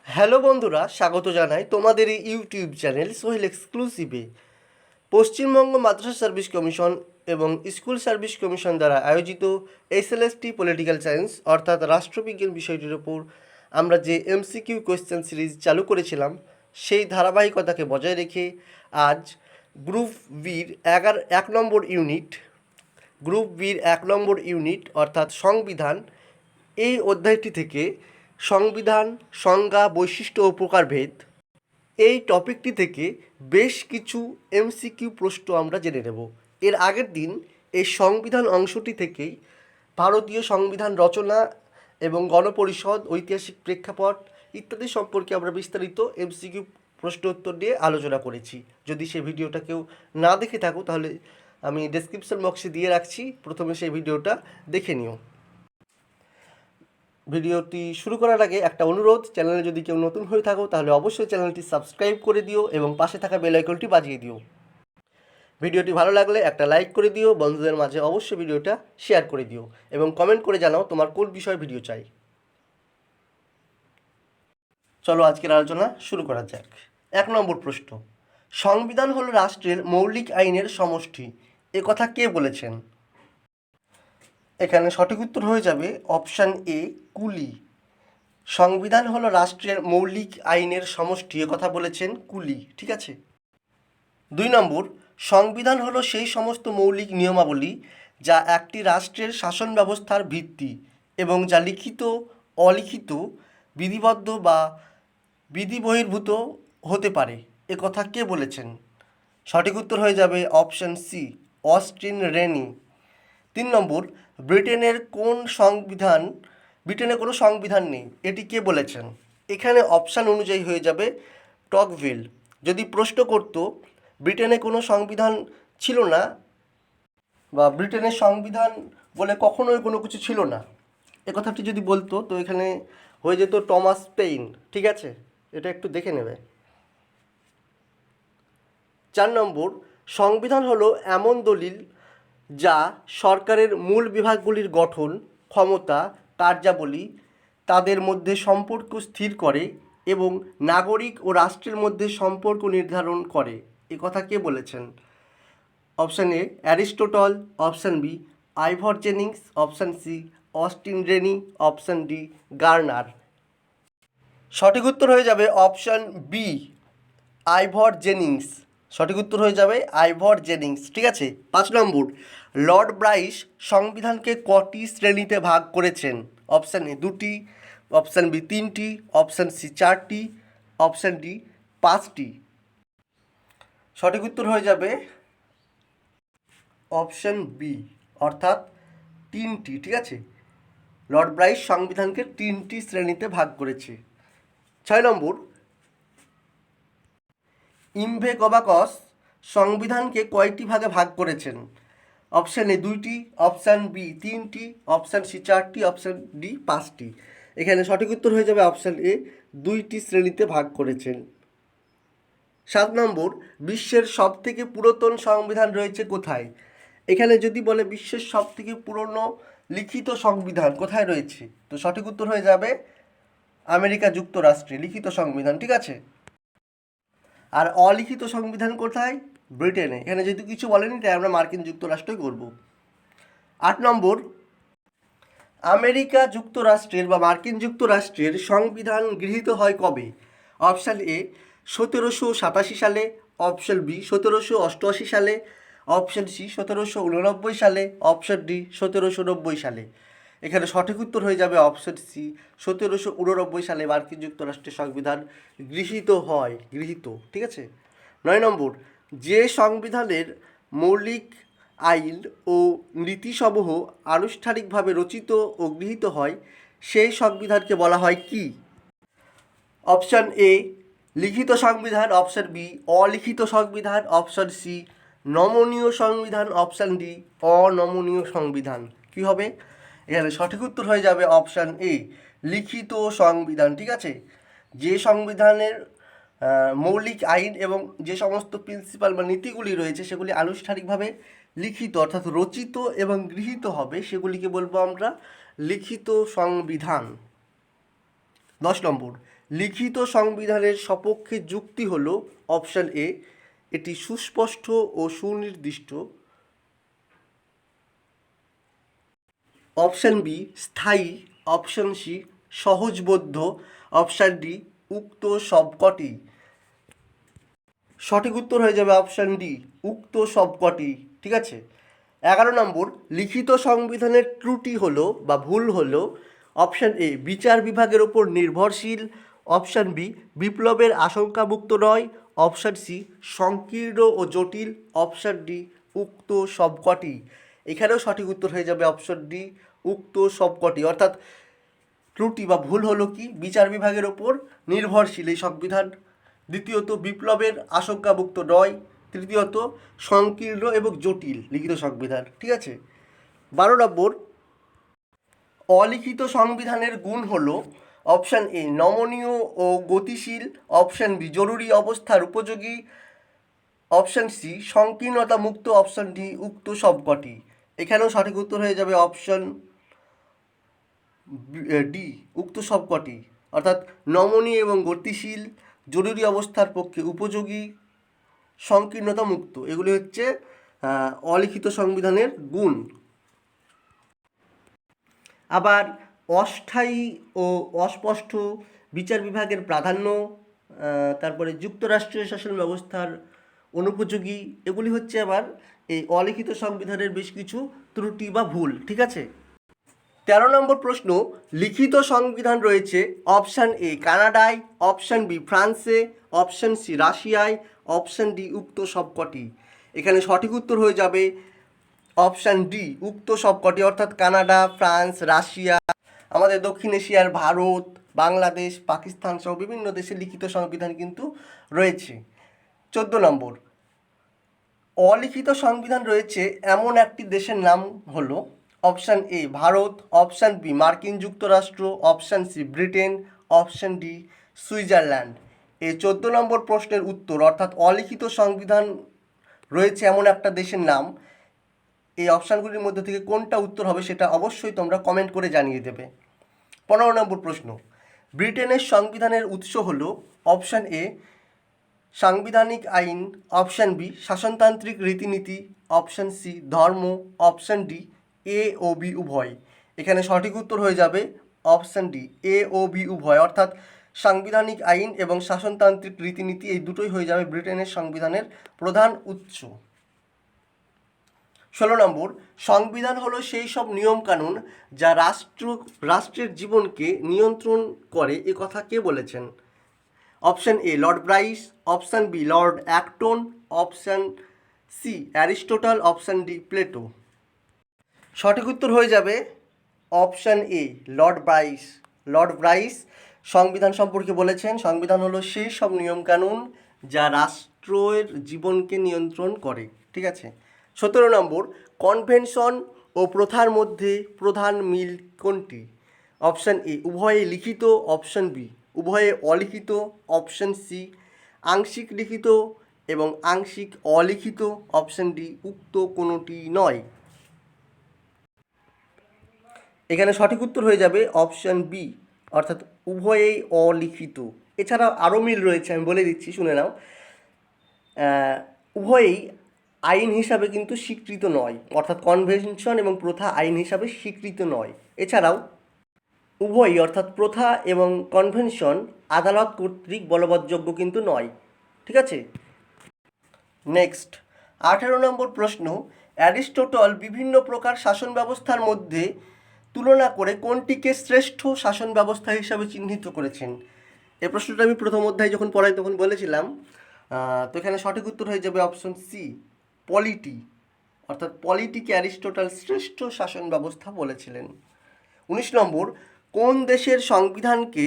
Hello বন্ধুরা, স্বাগত জানাই তোমাদের এই ইউটিউব চ্যানেল সোহেল এক্সক্লুসিভে। পশ্চিমবঙ্গ মাদ্রাসা সার্ভিস কমিশন এবং স্কুল সার্ভিস কমিশন দ্বারা আয়োজিত SLST পলিটিক্যাল সায়েন্স অর্থাৎ রাষ্ট্রবিজ্ঞান বিষয়টির ওপর আমরা যে MCQ কোয়েশ্চেন সিরিজ চালু করেছিলাম, সেই ধারাবাহিকতাকে বজায় রেখে আজ গ্রুপ বির 1 নম্বর ইউনিট অর্থাৎ সংবিধান, এই অধ্যায়টি থেকে সংবিধান, সংজ্ঞা, বৈশিষ্ট্য ও প্রকারভেদ, এই টপিকটি থেকে বেশ কিছু MCQ প্রশ্ন আমরা জেনে নেব। এর আগের দিন এই সংবিধান অংশটি থেকেই ভারতীয় সংবিধান রচনা এবং গণপরিষদ, ঐতিহাসিক প্রেক্ষাপট ইত্যাদি সম্পর্কে আমরা বিস্তারিত MCQ প্রশ্ন উত্তর নিয়ে আলোচনা করেছি। যদি সেই ভিডিওটা কেউ না দেখে থাকো তাহলে আমি ডেসক্রিপশন বক্সে দিয়ে রাখছি, প্রথমে সেই ভিডিওটা দেখে নিও। ভিডিওটি শুরু করার আগে একটা অনুরোধ, চ্যানেলে যদি কেউ নতুন হয়ে থাকো তাহলে অবশ্যই চ্যানেলটি সাবস্ক্রাইব করে দিও এবং পাশে থাকা বেল আইকনটি বাজিয়ে দিও। ভিডিওটি ভালো লাগলে একটা লাইক করে দিও, বন্ধুদের মাঝে অবশ্যই ভিডিওটা শেয়ার করে দিও এবং কমেন্ট করে জানাও তোমার কোন বিষয়ে ভিডিও চাই। চলো আজকের আলোচনা শুরু করা যাক। 1 নম্বর প্রশ্ন, সংবিধান হলো রাষ্ট্রের মৌলিক আইনের সমষ্টি, এ কথা কে বলেছেন? এখানে সঠিক উত্তর হয়ে যাবে অপশান এ, কুলি। সংবিধান হলো রাষ্ট্রের মৌলিক আইনের সমষ্টি, কথা বলেছেন কুলি। ঠিক আছে। 2 নম্বর, সংবিধান হলো সেই সমস্ত মৌলিক নিয়মাবলী যা একটি রাষ্ট্রের শাসন ব্যবস্থার ভিত্তি এবং যা লিখিত, অলিখিত, বিধিবদ্ধ বা বিধি বহির্ভূত হতে পারে, এ কথা কে বলেছেন? সঠিক উত্তর হয়ে যাবে অপশান সি, অস্টিন রেনি। 3 নম্বর, ব্রিটেনে কোনো সংবিধান নেই, এটি কে বলেছেন? এখানে অপশান অনুযায়ী হয়ে যাবে টকভিল। যদি প্রশ্ন করতো ব্রিটেনে কোনো সংবিধান ছিল না বা ব্রিটেনের সংবিধান বলে কখনোই কোনো কিছু ছিল না, এ কথাটি যদি বলতো তো এখানে হয়ে যেত টমাস পেইন। ঠিক আছে, এটা একটু দেখে নেবে। 4 নম্বর, সংবিধান হলো এমন দলিল যা সরকারের মূল বিভাগগুলির গঠন, ক্ষমতা, কার্যাবলী, তাদের মধ্যে সম্পর্ক স্থির করে এবং নাগরিক ও রাষ্ট্রের মধ্যে সম্পর্ক নির্ধারণ করে, এ কথা কে বলেছেন? Option A Aristotle, option B Ivor Jennings, option C Austin Ranney, option D Garner. সঠিক উত্তর হয়ে যাবে অপশান বি, আইভর জেনিংস। সঠিক উত্তর হয়ে যাবে আইভর জেনিংস। ঠিক আছে। 5 নম্বর, লর্ড ব্রাইস সংবিধানকে কটি শ্রেণীতে ভাগ করেছেন? অপশান এ 2টি, অপশান বি 3টি, অপশান সি 4টি, অপশান ডি 5টি। সঠিক উত্তর হয়ে যাবে অপশান বি, অর্থাৎ 3টি। ঠিক আছে, লর্ড ব্রাইস সংবিধানকে 3টি শ্রেণীতে ভাগ করেছে। 6 নম্বর, ইমভেকবাকস সংবিধানকে কয়টি ভাগে ভাগ করেছেন? অপশান এ 2টি, অপশান বি 3টি, অপশান সি 4টি, অপশান ডি 5টি। এখানে সঠিক উত্তর হয়ে যাবে অপশান এ, 2টি শ্রেণীতে ভাগ করেছেন। 7 নম্বর, বিশ্বের সবথেকে পুরাতন সংবিধান রয়েছে কোথায়? এখানে যদি বলে বিশ্বের সবথেকে পুরনো লিখিত সংবিধান কোথায় রয়েছে, তো সঠিক উত্তর হয়ে যাবে আমেরিকা যুক্তরাষ্ট্রে লিখিত সংবিধান। ঠিক আছে। আর অলিখিত সংবিধান কোথায়? ব্রিটেনে। এখানে যেহেতু কিছু বলেনি তাই আমরা মার্কিন যুক্তরাষ্ট্রই করব। 8 নম্বর, আমেরিকা যুক্তরাষ্ট্রের বা মার্কিন যুক্তরাষ্ট্রের সংবিধান গৃহীত হয় কবে? অপশান এ 1787 সালে, অপশান বি 1788 সালে, অপশান সি 1789 সালে, অপশান ডি 1790 সালে। এখানে সঠিক উত্তর হয়ে যাবে অপশান সি, 1789 সালে মার্কিন যুক্তরাষ্ট্রের সংবিধান গৃহীত হয়। ঠিক আছে। 9 নম্বর, যে সংবিধানের মৌলিক আইন ও নীতিসমূহ আনুষ্ঠানিকভাবে রচিত ও গৃহীত হয় সেই সংবিধানকে বলা হয় কি? অপশান এ লিখিত সংবিধান, অপশান বি অলিখিত সংবিধান, অপশান সি নমনীয় সংবিধান, অপশান ডি অনমনীয় সংবিধান। কি হবে? এখানে সঠিক উত্তর হয়ে যাবে অপশান এ, লিখিত সংবিধান। ঠিক আছে। যে সংবিধানের মৌলিক আইন এবং যে সমস্ত প্রিন্সিপাল বা নীতিগুলি রয়েছে সেগুলি আনুষ্ঠানিকভাবে লিখিত অর্থাৎ রচিত এবং গৃহীত হবে, সেগুলিকে বলবো আমরা লিখিত সংবিধান। 10 নম্বর, লিখিত সংবিধানের সপক্ষে যুক্তি হলো অপশান এ, এটি সুস্পষ্ট ও সুনির্দিষ্ট। অপশান বি স্থায়ী। অপশান সি সহজবোধ্য। অপশান ডি উক্ত সবকটি। সঠিক উত্তর হয়ে যাবে অপশান ডি উক্ত সবকটি। ঠিক আছে। 11 নম্বর, লিখিত সংবিধানের ত্রুটি হলো বা ভুল হলো অপশান এ বিচার বিভাগের ওপর নির্ভরশীল। অপশান বি বিপ্লবের আশঙ্কামুক্ত নয়। অপশান সি সংকীর্ণ ও জটিল। অপশান ডি উক্ত সবকটি। এখানেও সঠিক উত্তর হয়ে যাবে অপশান ডি উক্ত সবকটি। অর্থাৎ ত্রুটি বা ভুল হলো কি, বিচার বিভাগের ওপর নির্ভরশীল এই সংবিধান। দ্বিতীয়ত বিপ্লবের আশঙ্কামুক্ত নয়। তৃতীয়ত সংকীর্ণ এবং জটিল লিখিত সংবিধান। ঠিক আছে। 12 নম্বর, অলিখিত সংবিধানের গুণ হলো অপশান এ নমনীয় ও গতিশীল। অপশান বি জরুরি অবস্থার উপযোগী। অপশান সি সংকীর্ণতা মুক্ত। অপশান ডি উক্ত সবকটি। এখানেও সঠিক উত্তর হয়ে যাবে অপশান ডি উক্ত সবকটি। অর্থাৎ নমনীয় এবং গতিশীল, জরুরি অবস্থার পক্ষে উপযোগী, সংকীর্ণতা মুক্ত, এগুলি হচ্ছে অলিখিত সংবিধানের গুণ। আবার অস্থায়ী ও অস্পষ্ট বিচার বিভাগের প্রাধান্য, তারপরে যুক্তরাষ্ট্রীয় শাসন ব্যবস্থার অনুপযোগী, এগুলি হচ্ছে আবার এই অলিখিত সংবিধানের বেশ কিছু ত্রুটি বা ভুল। ঠিক আছে। 13 নম্বর প্রশ্ন, লিখিত সংবিধান রয়েছে অপশান এ কানাডায়। অপশান বি ফ্রান্সে। অপশান সি রাশিয়ায়। অপশান ডি উক্ত সবকটি। এখানে সঠিক উত্তর হয়ে যাবে অপশান ডি উক্ত সবকটি। অর্থাৎ কানাডা, ফ্রান্স, রাশিয়া, আমাদের দক্ষিণ এশিয়ার ভারত, বাংলাদেশ, পাকিস্তান সহ বিভিন্ন দেশে লিখিত সংবিধান কিন্তু রয়েছে। 14 নম্বর, অলিখিত সংবিধান রয়েছে এমন একটি দেশের নাম হলো অপশান এ ভারত। অপশান বি মার্কিন যুক্তরাষ্ট্র। Option C Britain. Option D Switzerland. এই 14 নম্বর প্রশ্নের উত্তর, অর্থাৎ অলিখিত সংবিধান রয়েছে এমন একটা দেশের নাম, এই অপশানগুলির মধ্যে থেকে কোনটা উত্তর হবে সেটা অবশ্যই তোমরা কমেন্ট করে জানিয়ে দেবে। 15 নম্বর প্রশ্ন, ব্রিটেনের সংবিধানের উৎস হলো অপশান এ সাংবিধানিক আইন। অপশান বি শাসনতান্ত্রিক রীতিনীতি। অপশান সি ধর্ম। অপশান ডি এ ও বি উভয়। এখানে সঠিক উত্তর হয়ে যাবে অপশান ডি এ ও বি উভয়। অর্থাৎ সাংবিধানিক আইন এবং শাসনতান্ত্রিক রীতিনীতি এই দুটোই হয়ে যাবে ব্রিটেনের সংবিধানের প্রধান উৎস। 16 নম্বর, সংবিধান হলো সেই সব নিয়মকানুন যা রাষ্ট্রের জীবনকে নিয়ন্ত্রণ করে, এ কথা কে বলেছেন? Option A Lord Bryce. Option B Lord Acton. Option C Aristotle. Option D Plato. সঠিক উত্তর হয়ে যাবে option A Lord Bryce. Lord Bryce সংবিধান সম্পর্কে বলেছেন, সংবিধান হলো সেই সব নিয়মকানুন যা রাষ্ট্রের জীবনকে নিয়ন্ত্রণ করে। ঠিক আছে। 17 নম্বর, কনভেনশন ও প্রথার মধ্যে প্রধান মিল কোনটি? অপশান এ উভয়ে লিখিত। অপশান বি উভয়ে অলিখিত। অপশান সি আংশিক লিখিত এবং আংশিক অলিখিত। অপশান ডি উক্ত কোনোটি নয়। এখানে সঠিক উত্তর হয়ে যাবে অপশান বি, অর্থাৎ উভয়েই অলিখিত। এছাড়াও আরও মিল রয়েছে, আমি বলে দিচ্ছি, শুনে নাও। উভয়েই আইন হিসাবে কিন্তু স্বীকৃত নয়, অর্থাৎ কনভেনশন এবং প্রথা আইন হিসাবে স্বীকৃত নয়। এছাড়াও উভয়ই অর্থাৎ প্রথা এবং কনভেনশন আদালত কর্তৃক বলবৎযোগ্য কিন্তু নয়। ঠিক আছে। নেক্সট 18 নম্বর প্রশ্ন, অ্যারিস্টটল বিভিন্ন প্রকার শাসন ব্যবস্থার মধ্যে তুলনা করে কোনটিকে শ্রেষ্ঠ শাসন ব্যবস্থা হিসাবে চিহ্নিত করেছেন? এই প্রশ্নটা আমি প্রথম অধ্যায় যখন পড়াই তখন বলেছিলাম। তো এখানে সঠিক উত্তর হয়ে যাবে অপশন সি পলিটি। অর্থাৎ পলিটিকে অ্যারিস্টটল শ্রেষ্ঠ শাসন ব্যবস্থা বলেছিলেন। 19 নম্বর, কোন দেশের সংবিধানকে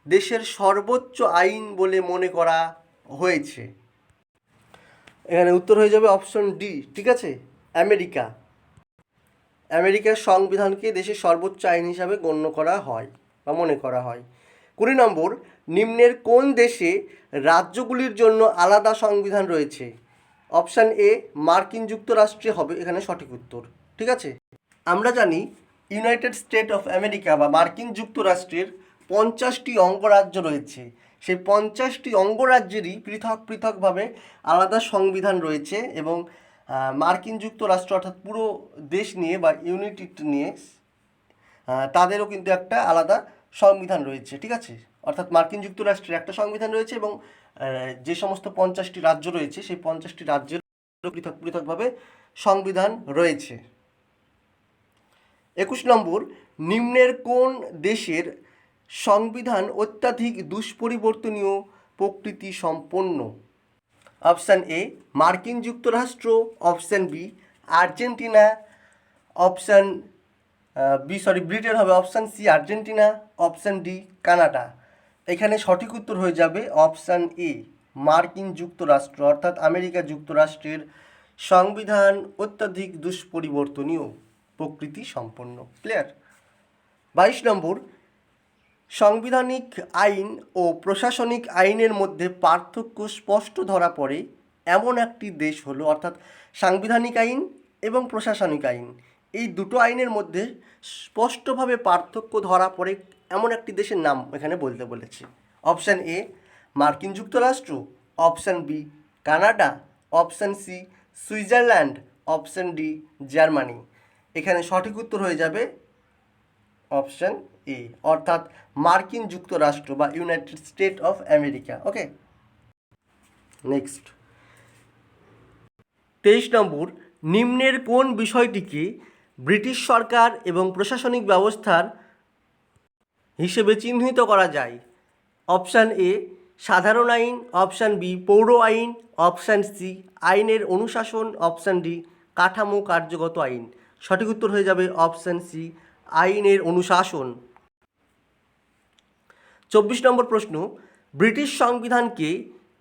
দেশের সর্বোচ্চ আইন বলে মনে করা হয়েছে? এখানে উত্তর হয়ে যাবে অপশন ডি। ঠিক আছে, আমেরিকা। আমেরিকার সংবিধানকে দেশের সর্বোচ্চ আইন হিসাবে গণ্য করা হয় বা মনে করা হয়। 20 নম্বর, নিম্নের কোন দেশে রাজ্যগুলির জন্য আলাদা সংবিধান রয়েছে? অপশান এ মার্কিন যুক্তরাষ্ট্রে হবে এখানে সঠিক উত্তর। ঠিক আছে, আমরা জানি ইউনাইটেড স্টেট অফ আমেরিকা বা মার্কিন যুক্তরাষ্ট্রের 50টি অঙ্গরাজ্য রয়েছে, সেই 50টি অঙ্গরাজ্যেরই পৃথক পৃথকভাবে আলাদা সংবিধান রয়েছে এবং মার্কিন যুক্তরাষ্ট্র অর্থাৎ পুরো দেশ নিয়ে বা ইউনিটি নিয়ে তাদেরও কিন্তু একটা আলাদা সংবিধান রয়েছে, ঠিক আছে। অর্থাৎ মার্কিন যুক্তরাষ্ট্রের একটা সংবিধান রয়েছে এবং যে সমস্ত 50টি রাজ্য রয়েছে সেই 50টি রাজ্যের পৃথক পৃথকভাবে সংবিধান রয়েছে। 21 নম্বর, নিম্নের কোন দেশের সংবিধান অত্যাধিক দুষ্পরিবর্তনীয় প্রকৃতি সম্পন্ন? অপশান এ মার্কিন যুক্তরাষ্ট্র, option B Argentina, option Britain হবে, option C Argentina, option D Canada. এখানে সঠিক উত্তর হয়ে যাবে অপশান এ মার্কিন যুক্তরাষ্ট্র, অর্থাৎ আমেরিকা যুক্তরাষ্ট্রের সংবিধান অত্যাধিক দুষ্পরিবর্তনীয় প্রকৃতি সম্পন্ন। ক্লিয়ার? 22 নম্বর, সাংবিধানিক আইন ও প্রশাসনিক আইনের মধ্যে পার্থক্য স্পষ্ট ধরা পড়ে এমন একটি দেশ হলো, অর্থাৎ সাংবিধানিক আইন এবং প্রশাসনিক আইন এই দুটো আইনের মধ্যে স্পষ্টভাবে পার্থক্য ধরা পড়ে এমন একটি দেশের নাম এখানে বলতে বলেছে। অপশান এ মার্কিন যুক্তরাষ্ট্র, option B Canada, option C Switzerland, option D Germany. এখানে সঠিক উত্তর হয়ে যাবে অপশান এ, অর্থাৎ মার্কিন যুক্তরাষ্ট্র বা United state of America. Okay, next 23 নম্বর, নিম্নের কোন বিষয়টিকে ব্রিটিশ সরকার এবং প্রশাসনিক ব্যবস্থার হিসেবে চিহ্নিত করা যায়? অপশান এ সাধারণ আইন, অপশান বি পৌর আইন, অপশান সি আইনের অনুশাসন, অপশান ডি কাঠামো কার্যগত আইন। সঠিক উত্তর হয়ে যাবে অপশান সি আইনের অনুশাসন। 24 নম্বর প্রশ্ন, ব্রিটিশ সংবিধানকে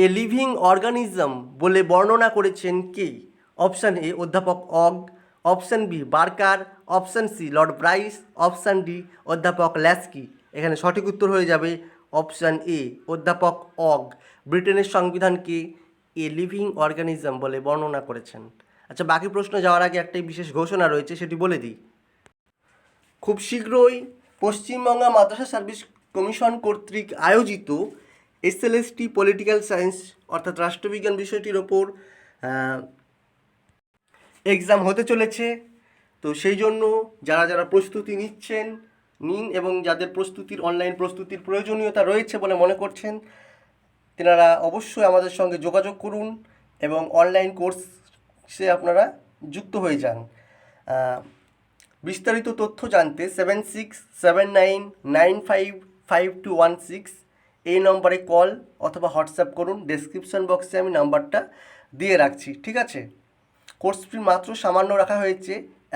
এ লিভিং অর্গানিজম বলে বর্ণনা করেছেন কে? অপশান এ অধ্যাপক Ogg, option B Barker, option C Lord Bryce, option D অধ্যাপক ল্যাস্কি। এখানে সঠিক উত্তর হয়ে যাবে অপশান এ অধ্যাপক অগ ব্রিটেনের সংবিধানকে এ লিভিং অর্গানিজম বলে বর্ণনা করেছেন। আচ্ছা, বাকি প্রশ্ন যাওয়ার আগে একটাই বিশেষ ঘোষণা রয়েছে, সেটি বলে দিই। খুব শীঘ্রই পশ্চিমবঙ্গ মাদ্রাসা সার্ভিস কমিশন কর্তৃক আয়োজিত SLST পলিটিক্যাল সায়েন্স অর্থাৎ রাষ্ট্রবিজ্ঞান বিষয়টির ওপর এক্সাম হতে চলেছে। তো সেই জন্য যারা যারা প্রস্তুতি নিন এবং যাদের প্রস্তুতির অনলাইন প্রস্তুতির প্রয়োজনীয়তা রয়েছে বলে মনে করছেন তেনারা অবশ্যই আমাদের সঙ্গে যোগাযোগ করুন এবং অনলাইন কোর্সে আপনারা যুক্ত হয়ে যান। বিস্তারিত তথ্য জানতে 7679955216 এই নম্বরে কল অথবা হোয়াটসঅ্যাপ করুন। ডেসক্রিপশন বক্সে আমি নাম্বারটা দিয়ে রাখছি, ঠিক আছে। কোর্স ফি মাত্র সামান্য রাখা হয়েছে,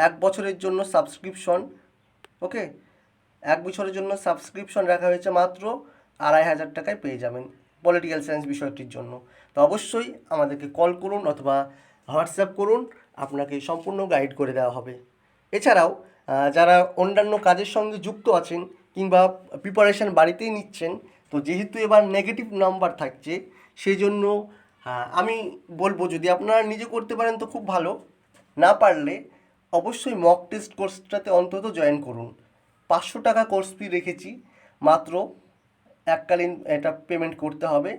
1 বছরের জন্য সাবস্ক্রিপশন। ওকে, 1 বছরের জন্য সাবস্ক্রিপশন রাখা হয়েছে, মাত্র 2500 টাকায় পেয়ে যাবেন পলিটিক্যাল সায়েন্স বিষয়টির জন্য। তো অবশ্যই আমাদেরকে কল করুন অথবা হোয়াটসঅ্যাপ করুন, আপনাকে সম্পূর্ণ গাইড করে দেওয়া হবে। এছাড়াও যারা অন্যান্য কাজের সঙ্গে যুক্ত আছেন কিংবা প্রিপারেশান বাড়িতেই নিচ্ছেন, তো যেহেতু এবার নেগেটিভ নাম্বার থাকছে সেই জন্য আমি বলবো যদি আপনারা নিজে করতে পারেন তো খুব ভালো, না পারলে অবশ্যই মক টেস্ট কোর্সটাতে অন্তত জয়েন করুন। 500 টাকা কোর্স ফি রেখেছি, মাত্র এককালীন এটা পেমেন্ট করতে হবে।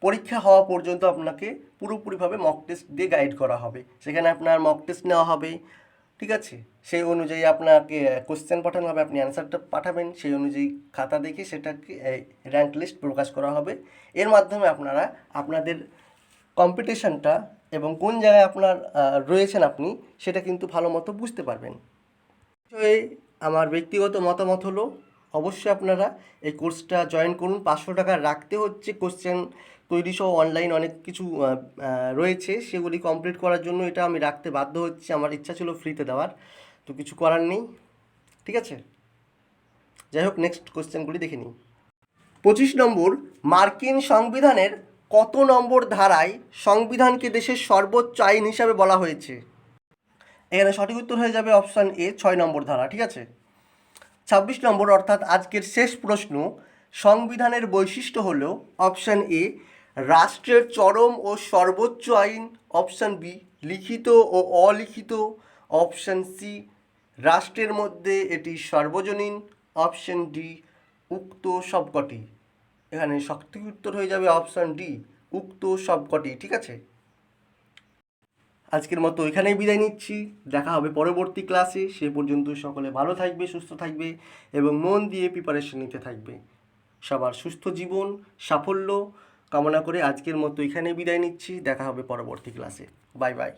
পরীক্ষা হওয়া পর্যন্ত আপনাকে পুরোপুরিভাবে মক টেস্ট দিয়ে গাইড করা হবে, সেখানে আপনার মক টেস্ট নেওয়া হবে, ঠিক আছে। সেই অনুযায়ী আপনাকে কোশ্চেন পাঠানো হবে, আপনি অ্যান্সারটা পাঠাবেন, সেই অনুযায়ী খাতা দেখে সেটাকে র্যাঙ্ক লিস্ট প্রকাশ করা হবে। এর মাধ্যমে আপনারা আপনাদের কম্পিটিশনটা এবং কোন জায়গায় আপনার রয়েছেন আপনি সেটা কিন্তু ভালো মতো বুঝতে পারবেন। আমার ব্যক্তিগত মতামত হলো অবশ্যই আপনারা এই কোর্সটা জয়েন করুন। 500 টাকা রাখতে হচ্ছে, কোশ্চেন তৈরি সহ অনলাইন অনেক কিছু রয়েছে, সেগুলি কমপ্লিট করার জন্য এটা আমি রাখতে বাধ্য হচ্ছি। আমার ইচ্ছা ছিল ফ্রিতে দেওয়ার, তো কিছু করার নেই, ঠিক আছে। যাই হোক, নেক্সট কোশ্চেনগুলি দেখে নিই। 25 নম্বর, মার্কিন সংবিধানের কত নম্বর ধারায় সংবিধানকে দেশের সর্বোচ্চ আইন হিসাবে বলা হয়েছে? এখানে সঠিক উত্তর হয়ে যাবে অপশান এ 6 নম্বর ধারা, ঠিক আছে। 26 নম্বর অর্থাৎ আজকের শেষ প্রশ্ন, সংবিধানের বৈশিষ্ট্য হলো অপশান এ রাষ্ট্রের চরম ও সর্বোচ্চ আইন, অপশান বি লিখিত ও অলিখিত, অপশান সি রাষ্ট্রের মধ্যে এটি সর্বজনীন, অপশান ডি উক্ত সবকটি। এখানে সঠিক উত্তর হয়ে যাবে অপশান ডি, উক্ত সবকটি। ঠিক আছে, আজকের মতো এখানেই বিদায় নিচ্ছি। দেখা হবে পরবর্তী ক্লাসে। সে পর্যন্ত সকলে ভালো থাকবে, সুস্থ থাকবে এবং মন দিয়ে প্রিপারেশন নিতে থাকবে। সবার সুস্থ জীবন, সাফল্য কামনা করে আজকের মতো এখানেই বিদায় নিচ্ছি। দেখা হবে পরবর্তী ক্লাসে। Bye bye.